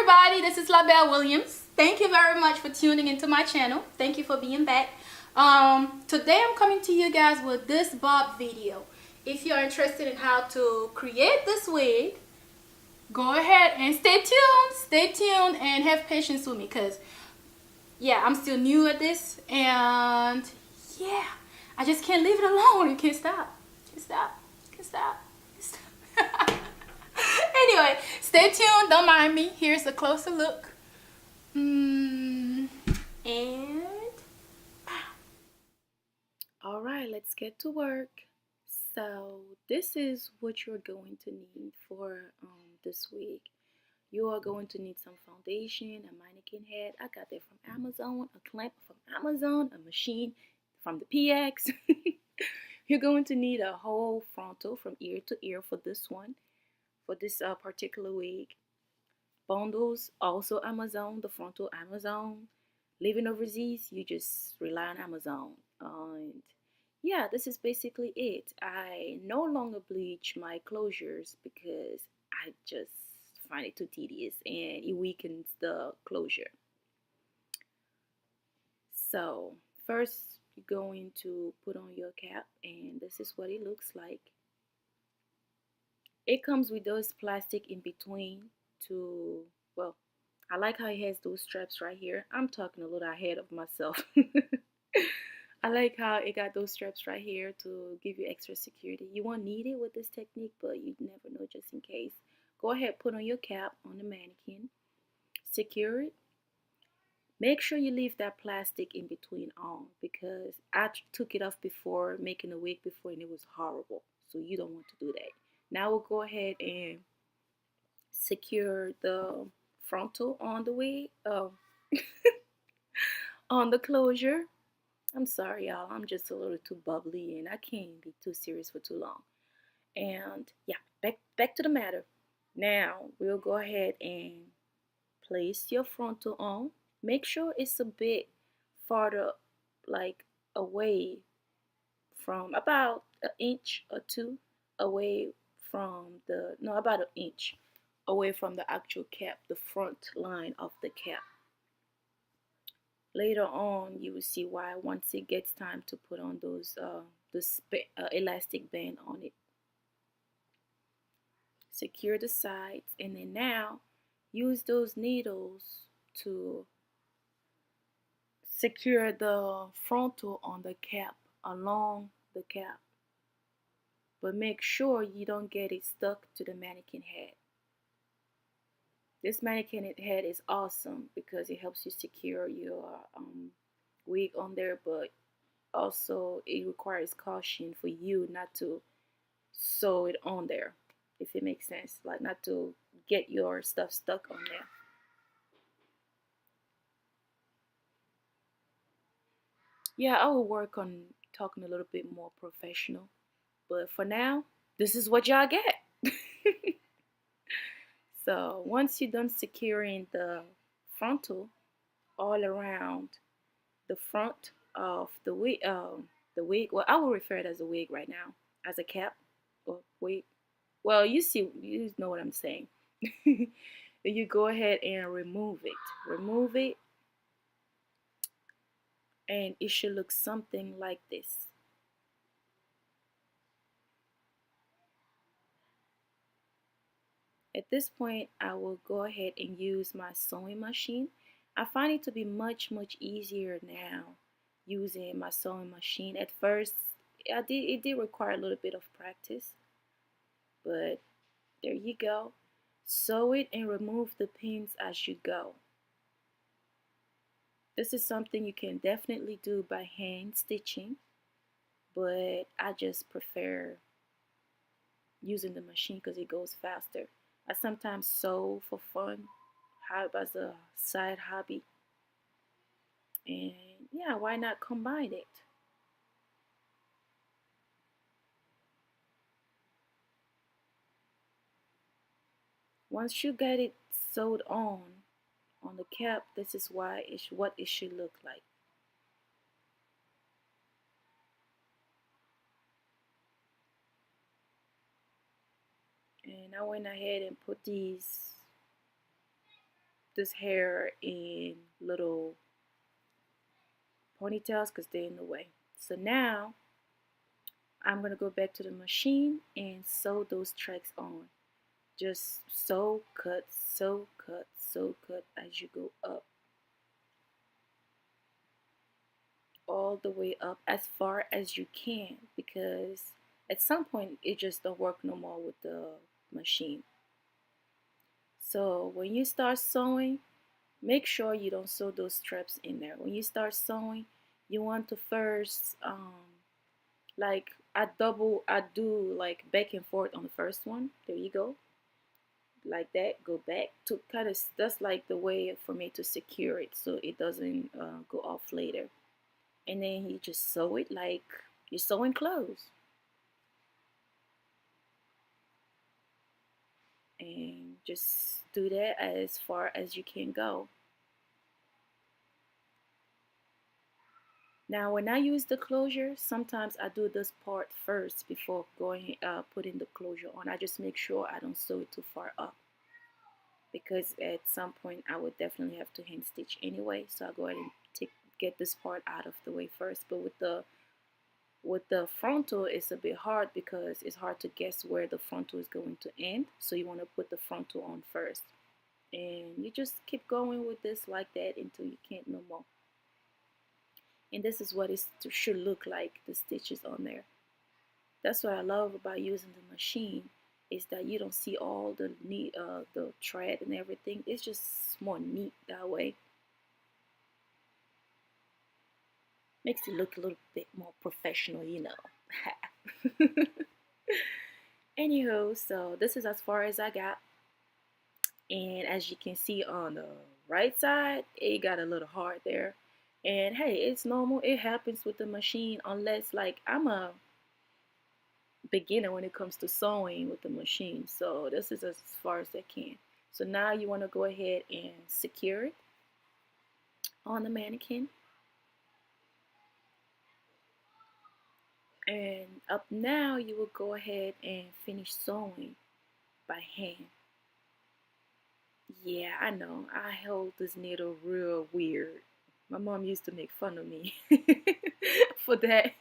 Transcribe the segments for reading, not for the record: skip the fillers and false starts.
everybody, this is LaBelle Williams. Thank you very much for tuning into my channel. Thank you for being back. Today I'm coming to you guys with this bob video. If you're interested in how to create this wig, go ahead and stay tuned and have patience with me, because yeah, I'm still new at this, and yeah, I just can't leave it alone. You can't stop. Can't stop. Anyway, stay tuned. Don't mind me. Here's a closer look. And all right, let's get to work. So this is what you're going to need for this wig. You are going to need some foundation, a mannequin head. I got that from Amazon, a clamp from Amazon, a machine from the PX. You're going to need a whole frontal from ear to ear for this one, for this particular wig. Bundles, also Amazon, the frontal Amazon. Living overseas, you just rely on Amazon. And yeah, this is basically it. I no longer bleach my closures because I just find it too tedious and it weakens the closure. So first you're going to put on your cap, and this is what it looks like. It comes with those plastic in between to, well, I like how it has those straps right here. I'm talking a little ahead of myself. I like how it got those straps right here to give you extra security. You won't need it with this technique, but you never know, just in case. Go ahead, put on your cap on the mannequin. Secure it. Make sure you leave that plastic in between on, because I took it off before making a wig before and it was horrible. So you don't want to do that. Now we'll go ahead and secure the frontal on the wig, on the closure. I'm sorry, y'all. I'm just a little too bubbly and I can't be too serious for too long. And yeah, back to the matter. Now we'll go ahead and place your frontal on. Make sure it's a bit farther, like away from about an inch or two away from the, no, about an inch away from the actual cap, the front line of the cap. Later on, you will see why once it gets time to put on those elastic band on it. Secure the sides, and then now use those needles to secure the frontal on the cap, along the cap. But make sure you don't get it stuck to the mannequin head. This mannequin head is awesome because it helps you secure your wig on there, but also it requires caution for you not to sew it on there, if it makes sense, like not to get your stuff stuck on there. Yeah, I will work on talking a little bit more professional, but for now, this is what y'all get. So once you're done securing the frontal all around the front of the wig, well, I will refer it as a wig right now, as a cap or wig. Well, you know what I'm saying. You go ahead and remove it, and it should look something like this. At this point, I will go ahead and use my sewing machine. I find it to be much easier now using my sewing machine. At first, it did require a little bit of practice, but there you go. Sew it and remove the pins as you go. This is something you can definitely do by hand stitching, but I just prefer using the machine because it goes faster. I sometimes sew for fun, as a side hobby, and yeah, why not combine it? Once you get it sewed on the cap, this is what it should look like. And I went ahead and put these this hair in little ponytails because they're in the way. So now I'm gonna go back to the machine and sew those tracks on. Just sew, cut, sew, cut, sew, cut as you go up. All the way up as far as you can, because at some point it just don't work no more with the machine. So when you start sewing, make sure you don't sew those straps in there. When you start sewing, you want to first like I do like back and forth on the first one. There you go. Like that, go back to kind of, that's like the way for me to secure it so it doesn't go off later. And then you just sew it like you're sewing clothes. And just do that as far as you can go. Now when I use the closure, sometimes I do this part first before going putting the closure on. I just make sure I don't sew it too far up, because at some point I would definitely have to hand stitch anyway. So I'll go ahead and get this part out of the way first. But with the frontal, it's a bit hard because it's hard to guess where the frontal is going to end. So you want to put the frontal on first. And you just keep going with this like that until you can't no more. And this is what it should look like, the stitches on there. That's what I love about using the machine, is that you don't see all the neat, the thread and everything. It's just more neat that way. Makes it look a little bit more professional, you know. Anywho, so this is as far as I got. And as you can see on the right side, it got a little hard there. And hey, it's normal. It happens with the machine, unless like I'm a beginner when it comes to sewing with the machine. So this is as far as I can. So now you want to go ahead and secure it on the mannequin. And up now you will go ahead and finish sewing by hand. Yeah, I know. I hold this needle real weird. My mom used to make fun of me for that.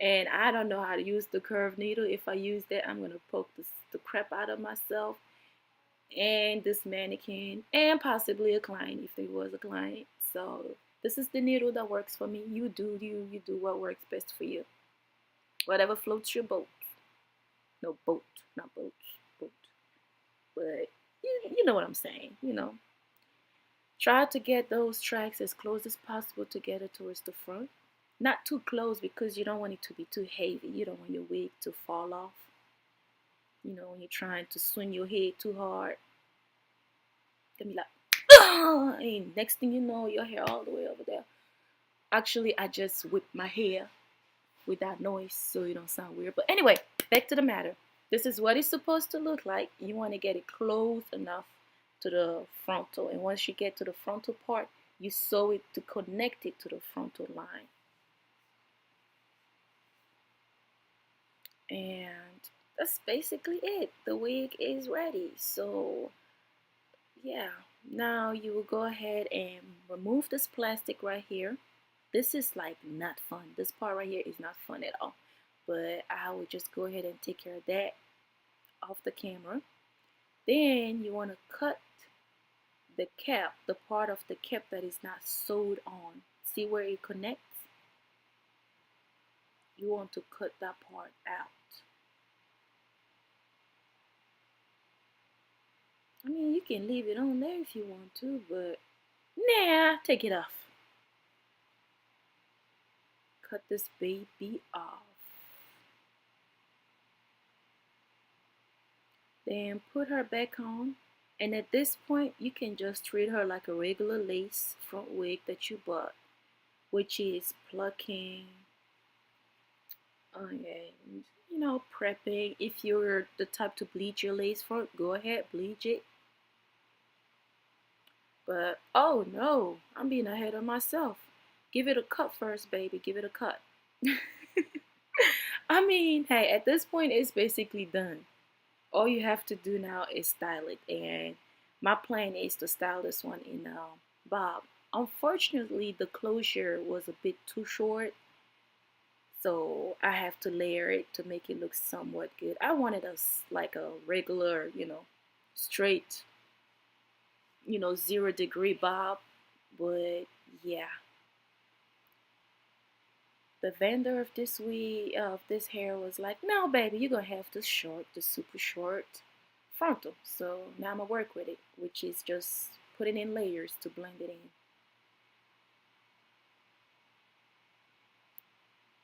And I don't know how to use the curved needle. If I use that, I'm going to poke the crap out of myself and this mannequin and possibly a client if there was a client. So this is the needle that works for me. You do you. You do what works best for you. Whatever floats your boat. No, boat, not boat, boat. But you know what I'm saying, you know. Try to get those tracks as close as possible together towards the front. Not too close because you don't want it to be too heavy. You don't want your wig to fall off. You know, when you're trying to swing your head too hard, can be like, ah! And next thing you know, your hair all the way over there. Actually, I just whipped my hair with that noise so you don't sound weird. But anyway, back to the matter. This is what it's supposed to look like. You want to get it close enough to the frontal. And once you get to the frontal part, you sew it to connect it to the frontal line. And that's basically it. The wig is ready. So yeah, now you will go ahead and remove this plastic right here. This is like not fun. This part right here is not fun at all. But I will just go ahead and take care of that off the camera. Then you want to cut the cap, the part of the cap that is not sewed on. See where it connects? You want to cut that part out. I mean, you can leave it on there if you want to, but nah, take it off. Cut this baby off. Then put her back on. And at this point, you can just treat her like a regular lace front wig that you bought, which is plucking, and you know, prepping. If you're the type to bleach your lace front, go ahead, bleach it. But oh no, I'm being ahead of myself. Give it a cut first, baby. Give it a cut. I mean, hey, at this point, it's basically done. All you have to do now is style it. And My plan is to style this one in bob. Unfortunately, the closure was a bit too short, so I have to layer it to make it look somewhat good. I wanted like a regular, straight, 0 degree bob, but yeah, the vendor of this week of this hair was like, no baby, you're gonna have the super short frontal. So now I'm gonna work with it, which is just putting in layers to blend it in.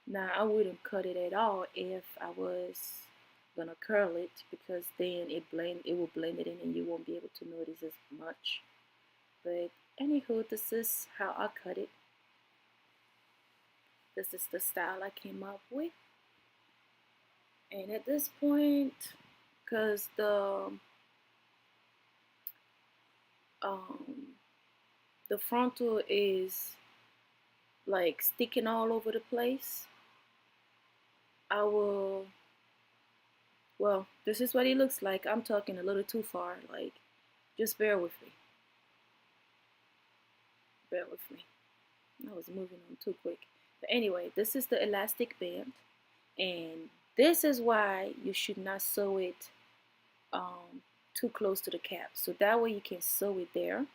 Now I wouldn't cut it at all if I was gonna curl it, because then it will blend it in and you won't be able to notice as much. But anywho, this is how I cut it. This is the style I came up with. And at this point, because um, the frontal is like sticking all over the place, I will, well, this is what it looks like. I'm talking a little too far, like, just bear with me. Bear with me. I was moving on too quick. But anyway, this is the elastic band, and this is why you should not sew it too close to the cap. So that way you can sew it there.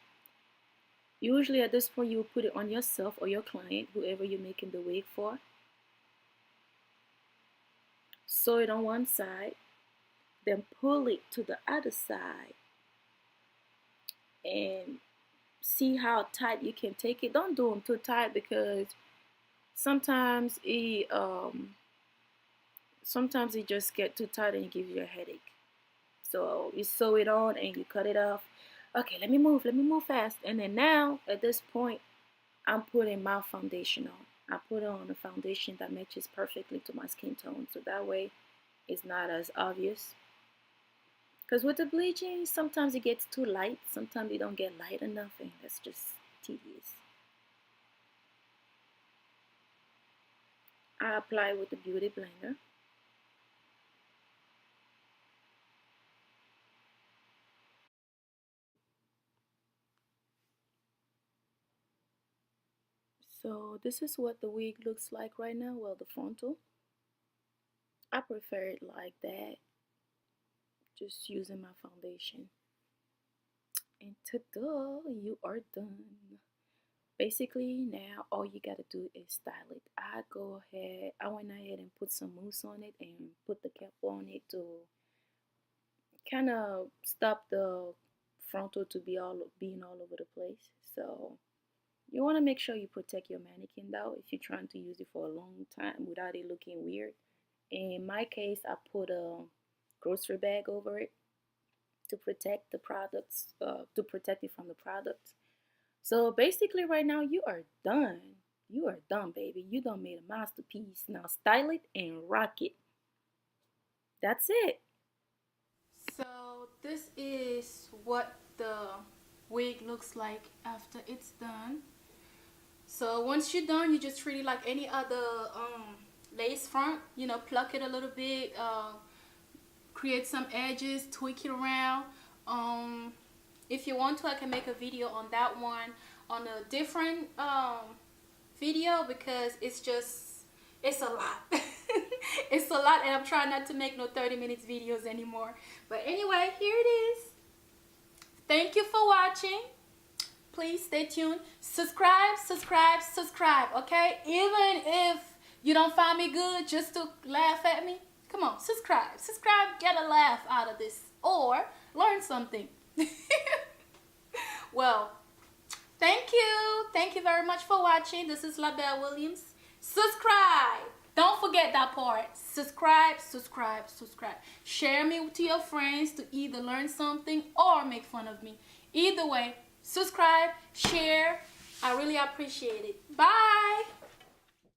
Usually at this point you will put it on yourself or your client, whoever you're making the wig for. Sew it on one side, then pull it to the other side and see how tight you can take it. Don't do them too tight, because sometimes it just get too tight and it gives you a headache. So you sew it on and you cut it off. Okay, let me move fast. And then now at this point, I'm putting my foundation on. I put on a foundation that matches perfectly to my skin tone, so that way it's not as obvious. Because with the bleaching, sometimes it gets too light, sometimes it don't get light enough, and that's just tedious. I apply with the Beauty Blender. So this is what the wig looks like right now. Well, the frontal. I prefer it like that, just using my foundation. And ta-da, you are done. Basically, now all you gotta do is style it. I went ahead and put some mousse on it and put the cap on it to kind of stop the frontal to being all over the place. So you want to make sure you protect your mannequin though, if you're trying to use it for a long time without it looking weird. In my case, I put a grocery bag over it to protect the products, to protect it from the products. So basically right now you are done. You are done, baby. You done made a masterpiece. Now style it and rock it. That's it. So this is what the wig looks like after it's done. So once you're done, you just treat it like any other lace front. Pluck it a little bit, create some edges, tweak it around. If you want to, I can make a video on that one on a different video, because it's a lot. It's a lot, and I'm trying not to make no 30 minutes videos anymore. But anyway, here it is. Thank you for watching. Please stay tuned. Subscribe, okay? Even if you don't find me good just to laugh at me, come on, subscribe, get a laugh out of this, or learn something. Well, thank you very much for watching. This is LaBelle Williams. Subscribe. Don't forget that part. Subscribe. Share me to your friends to either learn something or make fun of me. Either way, subscribe, share. I really appreciate it. Bye.